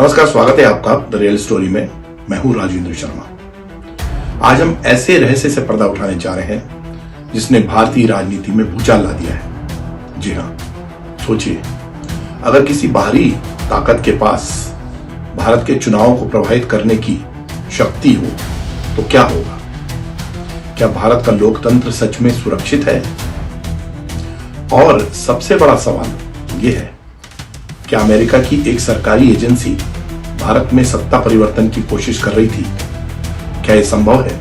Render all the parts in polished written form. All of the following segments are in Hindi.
नमस्कार, स्वागत है आपका द रियल स्टोरी में। मैं हूं राजेंद्र शर्मा। आज हम ऐसे रहस्य से पर्दा उठाने जा रहे हैं जिसने भारतीय राजनीति में भूचाल ला दिया है। जी हां, सोचिए, अगर किसी बाहरी ताकत के पास भारत के चुनाव को प्रभावित करने की शक्ति हो तो क्या होगा? क्या भारत का लोकतंत्र सच में सुरक्षित है? और सबसे बड़ा सवाल यह है, क्या अमेरिका की एक सरकारी एजेंसी भारत में सत्ता परिवर्तन की कोशिश कर रही थी? क्या यह संभव है?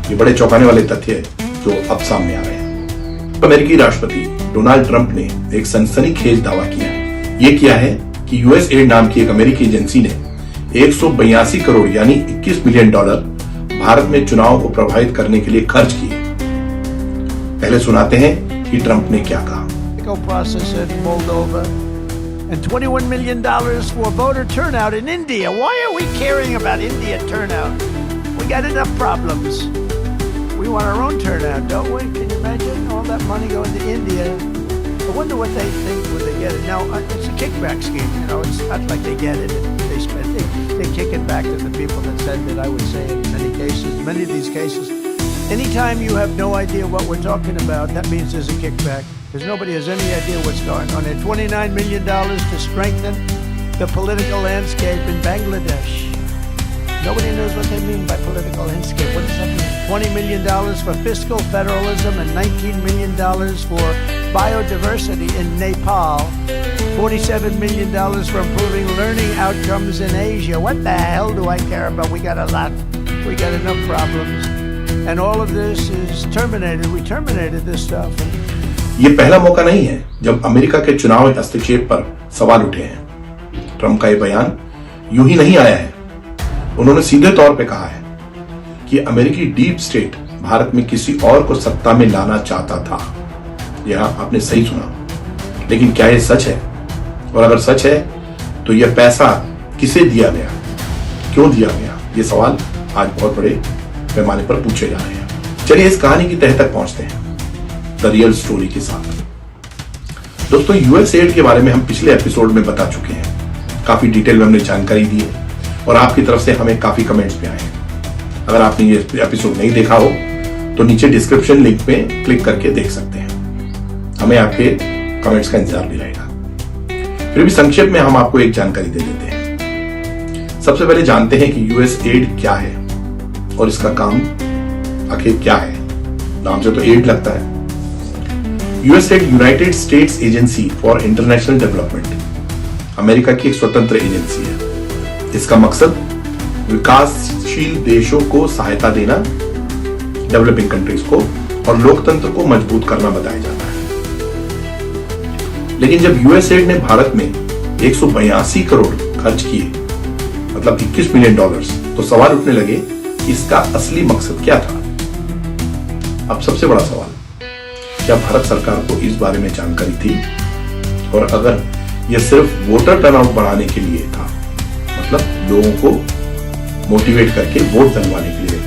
ये बड़े चौंकाने वाले तथ्य है जो अब सामने आ रहे हैं। अमेरिकी राष्ट्रपति डोनाल्ड ट्रंप ने एक सनसनीखेज दावा किया है। यह किया है कि यूएस एड नाम की एक अमेरिकी एजेंसी ने 182 करोड़ यानी $21 मिलियन भारत में चुनाव को प्रभावित करने के लिए खर्च किए। पहले सुनाते हैं कि ट्रंप ने क्या कहा। And $21 million for voter turnout in India. Why are we caring about India turnout? We got enough problems. We want our own turnout, don't we? Can you imagine all that money going to India? I wonder what they think when they get it. Now, it's a kickback scheme. You know, it's not like they get it and they spend it. They kick it back to the people that send it, I would say, in many of these cases. Anytime you have no idea what we're talking about, that means there's a kickback. Because nobody has any idea what's going on. There $29 million to strengthen the political landscape in Bangladesh. Nobody knows what they mean by political landscape. What does that mean? $20 million for fiscal federalism and $19 million for biodiversity in Nepal. $47 million for improving learning outcomes in Asia. What the hell do I care about? We got a lot. We got enough problems. And all of this is terminated. We terminated this stuff. ये पहला मौका नहीं है जब अमेरिका के चुनाव हस्तक्षेप पर सवाल उठे हैं। ट्रंप का यह बयान यूं ही नहीं आया है। उन्होंने सीधे तौर पे कहा है कि अमेरिकी डीप स्टेट भारत में किसी और को सत्ता में लाना चाहता था। यह आपने सही सुना। लेकिन क्या यह सच है? और अगर सच है तो यह पैसा किसे दिया गया, क्यों दिया गया? ये सवाल आज बहुत बड़े पैमाने पर पूछे जा रहे हैं। चलिए इस कहानी की तह तक पहुंचते हैं द रियल स्टोरी के साथ। दोस्तों, यूएस एड के बारे में हम पिछले एपिसोड में बता चुके हैं। काफी डिटेल में हमने जानकारी दी है और आपकी तरफ से हमें काफी कमेंट्स भी आए हैं। अगर आपने ये एपिसोड नहीं देखा हो तो नीचे डिस्क्रिप्शन लिंक पे क्लिक करके देख सकते हैं। हमें आपके कमेंट्स का इंतजार भी रहेगा। फिर भी संक्षेप में हम आपको एक जानकारी दे देते हैं। सबसे पहले जानते हैं कि यूएस एड क्या है और इसका काम आखिर क्या है। नाम से तो एड लगता है। USAID United states agency for international development America की एक स्वतंत्र एजेंसी है। इसका मकसद विकासशील देशों को सहायता देना, डेवलपिंग कंट्रीज को, और लोकतंत्र को मजबूत करना बताया जाता है। लेकिन जब यूएसएड ने भारत में 182 करोड़ खर्च किए, मतलब $21 मिलियन, तो सवाल उठने लगे कि इसका असली मकसद क्या था। अब सबसे बड़ा सवाल, क्या भारत सरकार को इस बारे में जानकारी थी? और अगर यह सिर्फ वोटर टर्नआउट बढ़ाने it लिए था, मतलब लोगों को मोटिवेट करके वोट दिलवाने के लिए,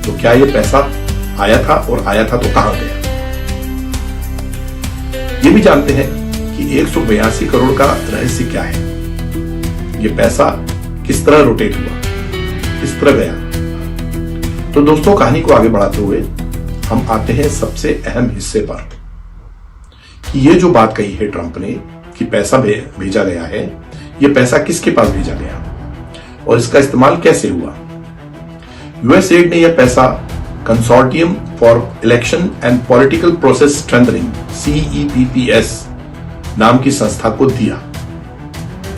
तो क्या यह पैसा आया था? और आया था तो कहां गया? ये भी जानते हैं कि 182 करोड़ का रहस्य क्या है। यह पैसा किस तरह रोटेट हुआ, किस तरह गया? तो दोस्तों, कहानी को आगे बढ़ाते हुए हम आते हैं सबसे अहम हिस्से पर कि ये जो बात कही है ट्रंप ने कि पैसा भेजा गया है, ये पैसा किसके पास भेजा गया और इसका इस्तेमाल कैसे हुआ। यूएस एड ने यह पैसा consortium for election and political process strengthening CEPPS नाम की संस्था को दिया।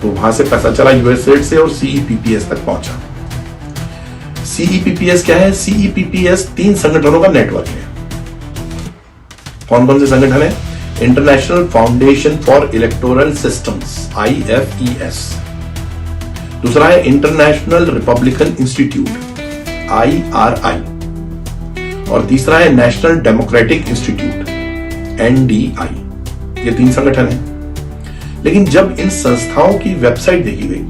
तो वहां से पैसा चला यूएस एड से और CEPPS तक पहुंचा। CEPPS क्या है? CEPPS 3 संगठनों का नेटवर्क है। कौन कौन से संगठन है? International foundation for electoral systems IFES, दूसरा है इंटरनेशनल रिपब्लिकन इंस्टीट्यूट IRI, और तीसरा है नेशनल डेमोक्रेटिक इंस्टीट्यूट NDI। ये 3 संगठन है। लेकिन जब इन संस्थाओं की वेबसाइट देखी गई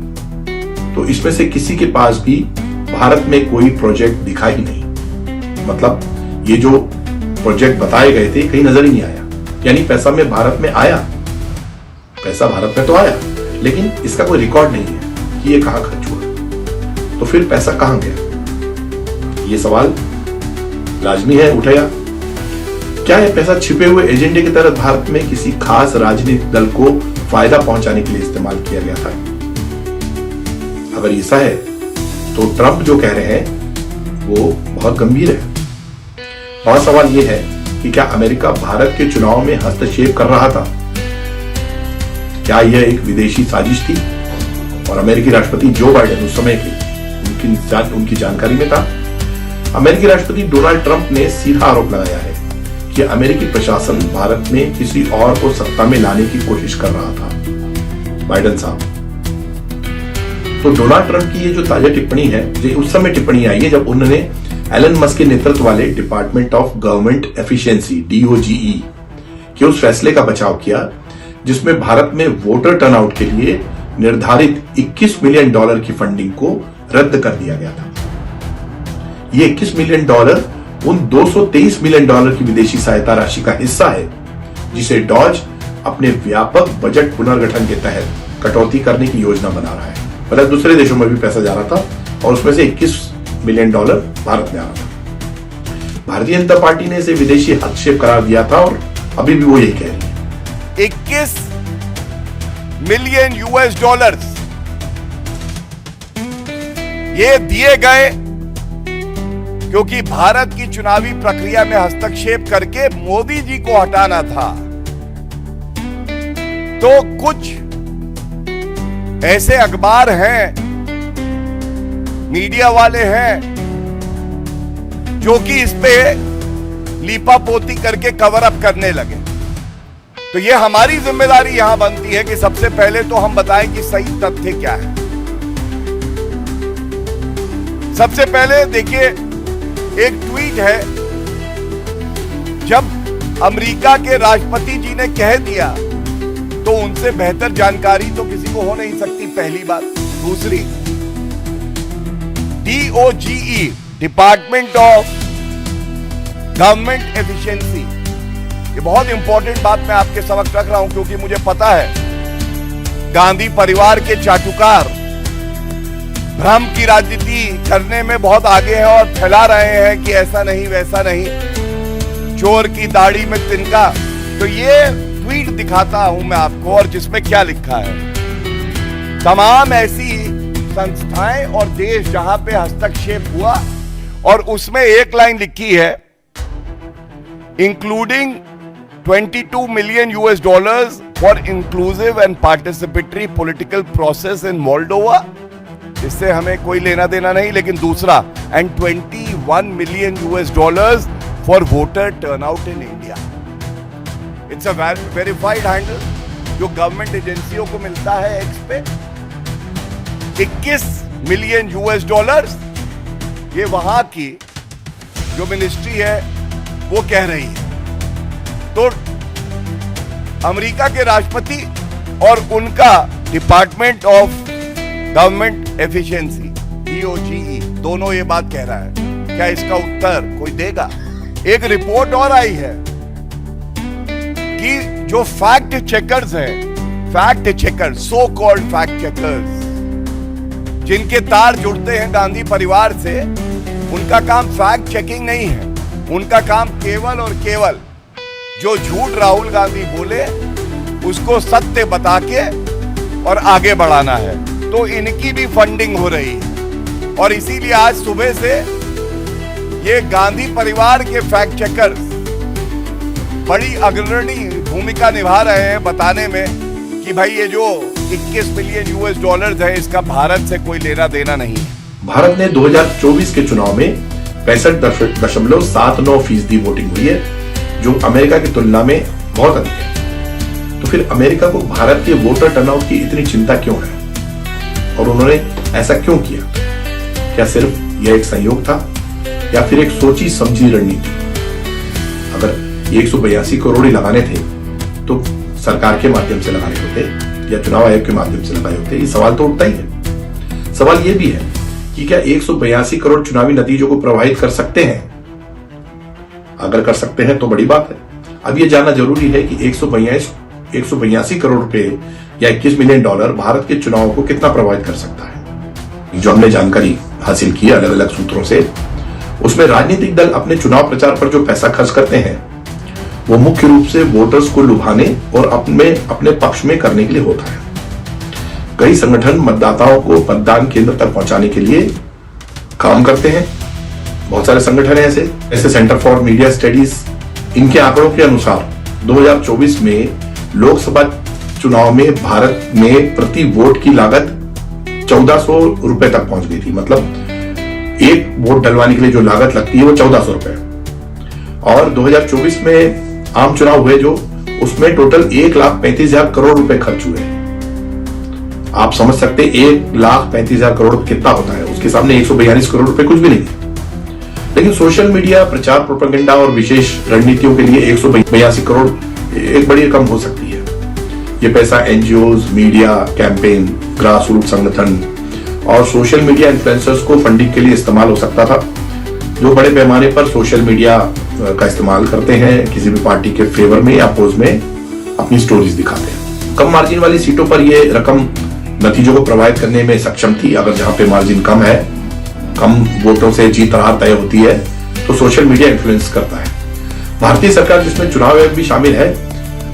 तो इसमें से किसी के पास भी भारत में कोई प्रोजेक्ट दिखा ही नहीं। मतलब ये जो प्रोजेक्ट बताए गए थे कहीं नजर ही नहीं आया। यानी पैसा में भारत में आया, पैसा भारत में तो आया, लेकिन इसका कोई रिकॉर्ड नहीं है। कि ये कहां खर्च हुआ, तो फिर पैसा कहां गया? ये सवाल लाजमी है उठाया। क्या यह पैसा छिपे हुए एजेंडे के तहत भारत में किसी खास राजनीतिक दल को फायदा पहुंचाने के लिए इस्तेमाल किया गया था? अगर ऐसा है तो ट्रंप जो कह रहे हैं वो बहुत गंभीर है। और सवाल यह है कि क्या अमेरिका भारत के चुनाव में हस्तक्षेप कर रहा था? क्या यह एक विदेशी साजिश थी और अमेरिकी राष्ट्रपति जो बाइडेन उस समय की उनकी जानकारी में था? अमेरिकी राष्ट्रपति डोनाल्ड ट्रंप ने सीधा आरोप लगाया है कि अमेरिकी प्रशासन भारत में किसी और को सत्ता में लाने की कोशिश कर रहा था, बाइडेन साहब। तो डोनाल्ड ट्रंप की ये जो ताजा टिप्पणी है, ये उस समय टिप्पणी आई है जब उन्होंने एलन मस्क के नेतृत्व वाले department of government efficiency DOGE के उस फैसले का बचाव किया जिसमें भारत में वोटर टर्नआउट के लिए निर्धारित $21 मिलियन की फंडिंग को रद्द कर दिया गया था। ये $21 मिलियन उन $223 मिलियन की विदेशी सहायता राशि का हिस्सा है जिसे डॉज अपने व्यापक बजट पुनर्गठन के तहत कटौती करने की योजना बना रहा है। मतलब दूसरे देशों में भी पैसा जा रहा था और उसमें से $21 मिलियन भारत में आ रहा था। भारतीय जनता पार्टी ने इसे विदेशी हस्तक्षेप करार दिया था और अभी भी वो यही कह रही है। $21 मिलियन ये दिए गए क्योंकि भारत की चुनावी प्रक्रिया में हस्तक्षेप करके मोदी जी को हटाना था। तो कुछ ऐसे अखबार हैं, मीडिया वाले हैं जो कि इस पे लीपापोती करके कवर अप करने लगे। तो ये हमारी जिम्मेदारी यहां बनती है कि सबसे पहले तो हम बताएं कि सही तथ्य क्या है। सबसे पहले देखिए, एक ट्वीट है, जब अमेरिका के राष्ट्रपति जी ने कह दिया तो उनसे बेहतर जानकारी तो किसी को हो नहीं सकती, पहली बात। दूसरी, DOGE, department of government efficiency, ये बहुत इंपॉर्टेंट बात मैं आपके समक्ष रख रहा हूं क्योंकि मुझे पता है गांधी परिवार के चाटुकार भ्रम की राजनीति करने में बहुत आगे हैं और फैला रहे हैं कि ऐसा नहीं वैसा नहीं, चोर की दाढ़ी में तिनका। तो ये ट्वीट दिखाता हूं मैं आपको, और जिसमें क्या लिखा है, तमाम ऐसी संस्थाएं और देश जहां पे हस्तक्षेप हुआ, और उसमें एक लाइन लिखी है, including $22 million for inclusive and participatory political process in Moldova. इससे हमें कोई लेना देना नहीं। लेकिन दूसरा, and $21 million for voter turnout in India. It's a verified handle जो गवर्नमेंट एजेंसियों को मिलता है एक्स पे। $21 मिलियन ये वहां की जो मिनिस्ट्री है वो कह रही है। तो अमेरिका के राष्ट्रपति और उनका department of government efficiency DOGE दोनों ये बात कह रहा है। क्या इसका उत्तर कोई देगा? एक रिपोर्ट और आई है कि जो फैक्ट चेकर्स हैं, fact checkers, so called fact checkers, जिनके तार जुड़ते हैं गांधी परिवार से, उनका काम फैक्ट चेकिंग नहीं है। उनका काम केवल और केवल जो झूठ राहुल गांधी बोले उसको सत्य बता के और आगे बढ़ाना है। तो इनकी भी फंडिंग हो रही है और इसीलिए आज सुबह से ये गांधी परिवार के फैक्ट चेकर्स बड़ी अग्रणी भूमिका निभा रहे हैं बताने में कि भाई ये जो $21 मिलियन है इसका भारत से कोई लेना देना नहीं है। भारत ने 2024 के चुनाव में 65.79% वोटिंग हुई है, जो अमेरिका की तुलना में बहुत अधिक है। तो फिर अमेरिका को भारत के वोटर टर्नआउट की इतनी चिंता क्यों है और उन्होंने ऐसा क्यों किया? क्या सिर्फ यह एक संयोग था या फिर एक सोची समझी रणनीति? अगर 182 करोड़ ही लगाने थे तो सरकार के माध्यम से लगाने होते या चुनाव आयोग के माध्यम से लगाए होते? ये सवाल तो उठता ही है। सवाल यह भी है कि क्या 182 करोड़ चुनावी नतीजों को प्रभावित कर सकते हैं? अगर कर सकते हैं तो बड़ी बात है। अब यह जानना जरूरी है कि 182 करोड़ रुपए या $21 मिलियन भारत के चुनाव को कितना प्रभावित कर सकता है। जो हमने जानकारी हासिल की अलग अलग सूत्रों से, उसमें राजनीतिक दल अपने चुनाव प्रचार पर जो पैसा खर्च करते हैं वो मुख्य रूप से वोटर्स को लुभाने और अपने पक्ष में करने के लिए होता है। कई संगठन मतदाताओं को मतदान केंद्र तक पहुंचाने के लिए काम करते हैं। बहुत सारे संगठन हैं ऐसे सेंटर फॉर मीडिया स्टडीज, इनके आंकड़ों के अनुसार 2024 में लोकसभा चुनाव में भारत में प्रति वोट की लागत 1400 रुपए तक पहुंच गई थी। मतलब एक वोट डलवाने के लिए जो लागत लगती है वो 1400 रुपए, और 2024 में आम चुनाव हुए जो, उसमें टोटल 1,35,000 करोड़ रुपए खर्च हुए। आप समझ सकते 1,35,000 करोड़ कितना होता है, उसके सामने 142 करोड़ रुपए कुछ भी नहीं है। लेकिन सोशल मीडिया प्रचार, प्रोपेगेंडा और विशेष रणनीतियों के लिए 182 करोड़ एक बड़ी रकम हो सकती है। ये पैसा NGOs, media campaign, grass root संगठन और सोशल मीडिया इन्फ्लुएंसर्स को फंडिंग के लिए इस्तेमाल हो सकता था, जो बड़े पैमाने पर सोशल मीडिया का इस्तेमाल करते हैं, किसी भी पार्टी के फेवर में या अपोज में अपनी स्टोरीज दिखाते हैं। कम मार्जिन वाली सीटों पर यह रकम नतीजों को प्रभावित करने में सक्षम थी। अगर जहां पे मार्जिन कम है, कम वोटों से जीत हार तय होती है, तो सोशल मीडिया इन्फ्लुएंस करता है। भारतीय सरकार, जिसमें चुनाव आयोग भी शामिल है,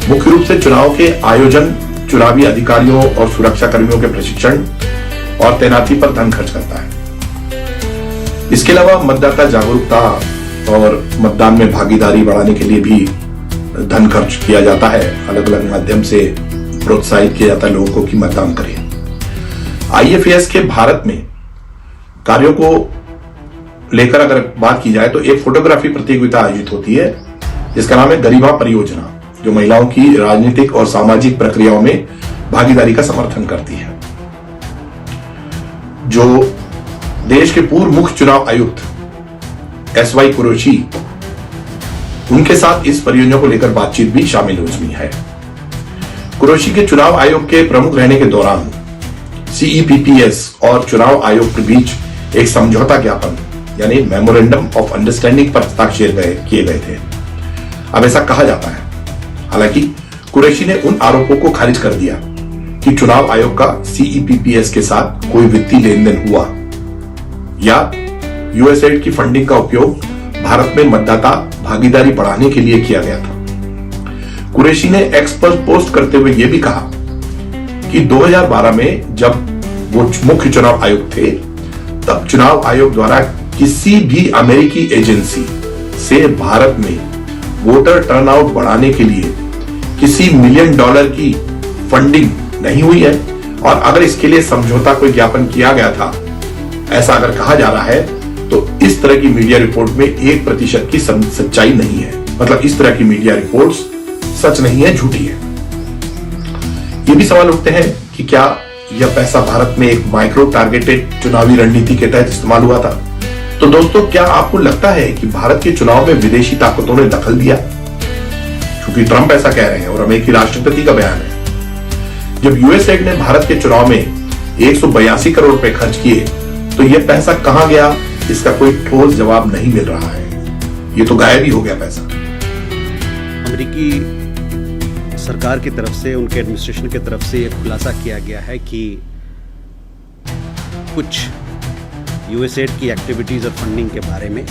मुख्य रूप से चुनाव के आयोजन, चुनावी अधिकारियों और सुरक्षा कर्मियों के प्रशिक्षण और तैनाती पर धन खर्च करता है। इसके अलावा मतदाता जागरूकता और मतदान में भागीदारी बढ़ाने के लिए भी धन खर्च किया जाता है। अलग अलग माध्यम से प्रोत्साहित किया जाता है लोगों को कि मतदान करें। आईएफएस के भारत में कार्यों को लेकर अगर बात की जाए तो एक फोटोग्राफी प्रतियोगिता आयोजित होती है, जिसका नाम है गरिमा परियोजना, जो महिलाओं की राजनीतिक और सामाजिक प्रक्रियाओं में भागीदारी का समर्थन करती है। जो देश के पूर्व मुख्य चुनाव आयुक्त एसवाई कुरैशी, उनके साथ इस परियोजना को लेकर बातचीत भी शामिल उसमें है। कुरैशी के चुनाव आयोग के प्रमुख रहने के दौरान सीईपीपीएस और चुनाव आयोग के बीच एक समझौता ज्ञापन यानी मेमोरेंडम ऑफ अंडरस्टैंडिंग पर हस्ताक्षर किए गए थे। अब ऐसा कहा जाता है। हालांकि कुरैशी ने उन आरोपों को खारिज कर दिया कि चुनाव आयोग का सीईपीपीएस के साथ कोई वित्तीय लेन देन हुआ या यूएसएड की फंडिंग का उपयोग भारत में मतदाता भागीदारी बढ़ाने के लिए किया गया था। कुरैशी ने एक्स पर पोस्ट करते हुए यह भी कहा कि 2012 में जब वो मुख्य चुनाव आयुक्त थे, तब चुनाव आयोग द्वारा किसी भी अमेरिकी एजेंसी से भारत में वोटर टर्नआउट बढ़ाने के लिए किसी $1 मिलियन की फंडिंग नहीं हुई है, और अगर इसके लिए समझौता कोई ज्ञापन किया गया था, ऐसा अगर कहा जा रहा है, तो इस तरह की मीडिया रिपोर्ट में 1% की सच्चाई नहीं है। मतलब इस तरह की मीडिया रिपोर्ट्स सच नहीं है, झूठी है। ये भी सवाल उठते हैं कि क्या यह पैसा भारत में एक माइक्रो टारगेटेड चुनावी रणनीति के तहत इस्तेमाल हुआ था? तो दोस्तों, क्या आपको लगता है कि भारत के चुनाव में विदेशी ताकतों ने दखल दिया? क्योंकि ट्रंप ऐसा कह रहे हैं और अमेरिकी राष्ट्रपति का बयान है। जब यूएसएड ने भारत के चुनाव में 182 करोड़ रुपए खर्च किए, तो यह पैसा कहां गया, इसका कोई ठोस जवाब नहीं मिल रहा है। ये तो गायब ही हो गया पैसा। अमेरिकी सरकार की तरफ से, उनके एडमिनिस्ट्रेशन की तरफ से यह खुलासा किया गया है कि कुछ यूएसएड की एक्टिविटीज़ और फंडिंग के बारे में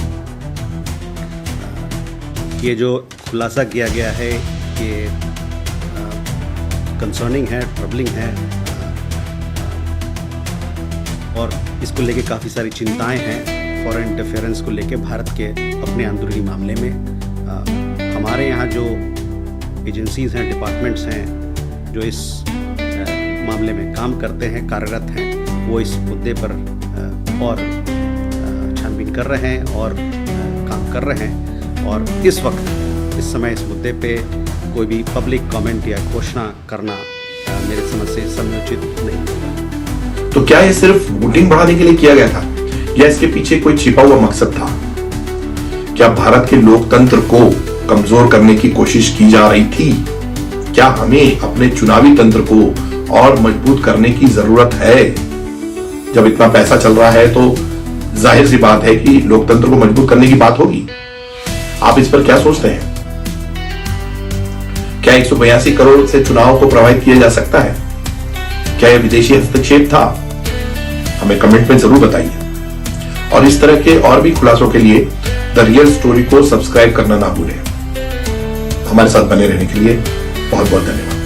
ये जो खुलासा किया गया है ये कंसर्निंग है, ट्रबलिंग है, और इसको लेके काफ़ी सारी चिंताएं हैं। फॉरेन इंटरफेरेंस को लेके भारत के अपने अंदरूनी मामले में हमारे यहाँ जो एजेंसीज हैं, डिपार्टमेंट्स हैं जो इस मामले में काम करते हैं, कार्यरत हैं, वो इस मुद्दे पर और छानबीन कर रहे हैं और काम कर रहे हैं। और इस वक्त, इस समय इस मुद्दे पे कोई भी पब्लिक कमेंट या घोषणा करना मेरे समझ से समुचित नहीं होगा। तो क्या ये सिर्फ वोटिंग बढ़ाने के लिए किया गया था या इसके पीछे कोई छिपा हुआ मकसद था? क्या भारत के लोकतंत्र को कमजोर करने की कोशिश की जा रही थी? क्या हमें अपने चुनावी तंत्र को और मजबूत करने की जरूरत है? जब इतना पैसा चल रहा है तो जाहिर सी बात है कि लोकतंत्र को मजबूत करने की बात होगी। आप इस पर क्या सोचते हैं? क्या 182 करोड़ से चुनाव को प्रभावित किया जा सकता है? क्या यह विदेशी हस्तक्षेप था हमें कमेंट में जरूर बताइए और इस तरह के और भी खुलासों के लिए द रियल स्टोरी को सब्सक्राइब करना ना भूलें। हमारे साथ बने रहने के लिए बहुत बहुत धन्यवाद।